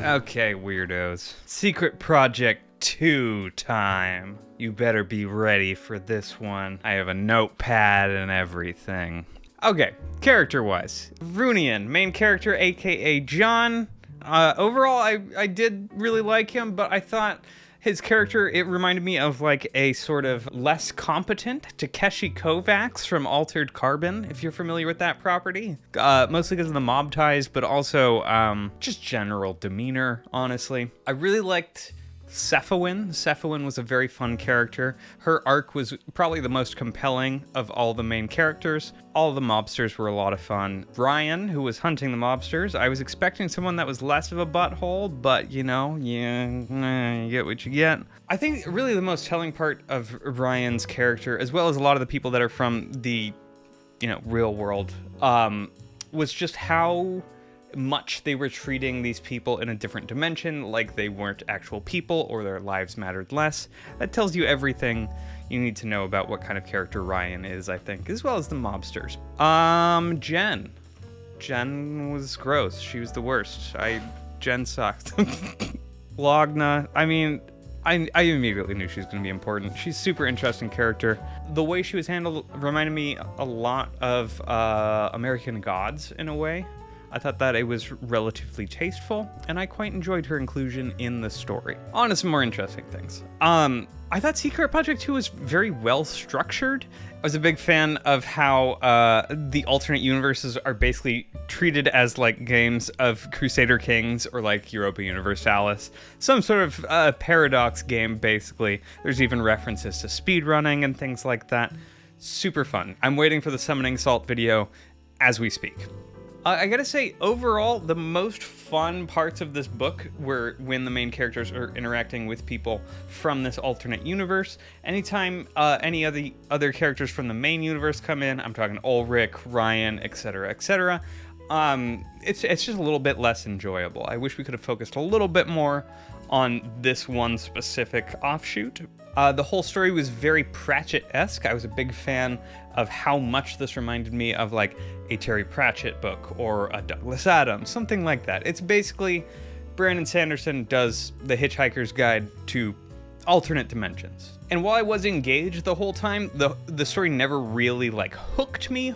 Okay, weirdos. Secret Project 2 time. You better be ready for this one. I have a notepad and everything. Okay, character-wise. Runian, main character, aka John. Overall, I did really like him, but I thought his character, it reminded me of like a sort of less competent Takeshi Kovacs from Altered Carbon, if you're familiar with that property. Mostly because of the mob ties, but also just general demeanor, honestly. I really liked Cephawin. Cephawin was a very fun character. Her arc was probably the most compelling of all the main characters. All the mobsters were a lot of fun. Brian, who was hunting the mobsters, I was expecting someone that was less of a butthole, but you know, you get what you get. I think really the most telling part of Brian's character, as well as a lot of the people that are from the, real world, was just how much they were treating these people in a different dimension, like they weren't actual people or their lives mattered less. That tells you everything you need to know about what kind of character Ryan is, I think, as well as the mobsters. Jen. Jen was gross. She was the worst. Jen sucked. Logna, I immediately knew she was going to be important. She's a super interesting character. The way she was handled reminded me a lot of American Gods in a way. I thought that it was relatively tasteful, and I quite enjoyed her inclusion in the story. On to some more interesting things. I thought Secret Project 2 was very well structured. I was a big fan of how the alternate universes are basically treated as like games of Crusader Kings or like Europa Universalis. Some sort of paradox game, basically. There's even references to speedrunning and things like that. Super fun. I'm waiting for the Summoning Salt video as we speak. I gotta say, overall, the most fun parts of this book were when the main characters are interacting with people from this alternate universe. Anytime any of the other characters from the main universe come in, I'm talking Ulrich, Ryan, etc., etc., it's just a little bit less enjoyable. I wish we could have focused a little bit more on this one specific offshoot. The whole story was very Pratchett-esque. I was a big fan of how much this reminded me of like a Terry Pratchett book or a Douglas Adams, something like that. It's basically Brandon Sanderson does The Hitchhiker's Guide to alternate dimensions. And while I was engaged the whole time, the story never really like hooked me,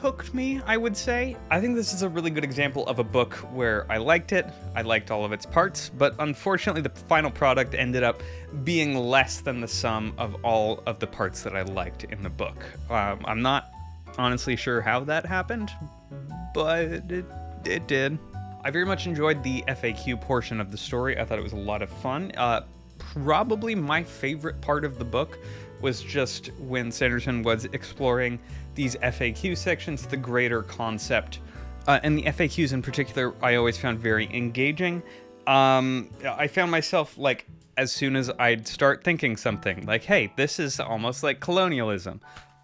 I would say. I think this is a really good example of a book where I liked it, I liked all of its parts, but unfortunately the final product ended up being less than the sum of all of the parts that I liked in the book. I'm not honestly sure how that happened, but it did. I very much enjoyed the FAQ portion of the story. I thought it was a lot of fun. Probably my favorite part of the book was just when Sanderson was exploring these FAQ sections, the greater concept, and the FAQs in particular I always found very engaging. I found myself, like, as soon as I'd start thinking something, like, hey, this is almost like colonialism.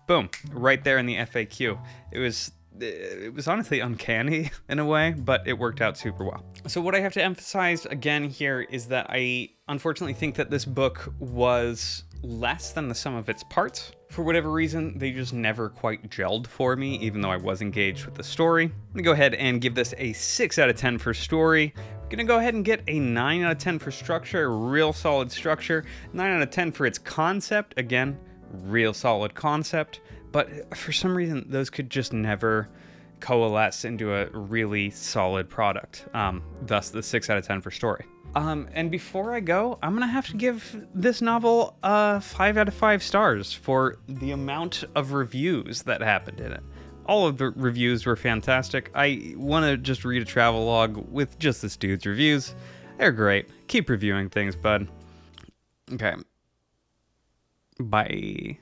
Boom, right there in the FAQ. It was honestly uncanny in a way, but it worked out super well. So what I have to emphasize again here is that I unfortunately think that this book was less than the sum of its parts. For whatever reason, they just never quite gelled for me, even though I was engaged with the story. I'm gonna go ahead and give this a 6 out of 10 for story. I'm gonna go ahead and get a 9 out of 10 for structure, real solid structure. 9 out of 10 for its concept, again, real solid concept. But for some reason, those could just never coalesce into a really solid product. Thus, the 6 out of 10 for story. And before I go, I'm gonna have to give this novel 5 out of 5 stars for the amount of reviews that happened in it. All of the reviews were fantastic. I want to just read a travelogue with just this dude's reviews. They're great. Keep reviewing things, bud. Okay. Bye.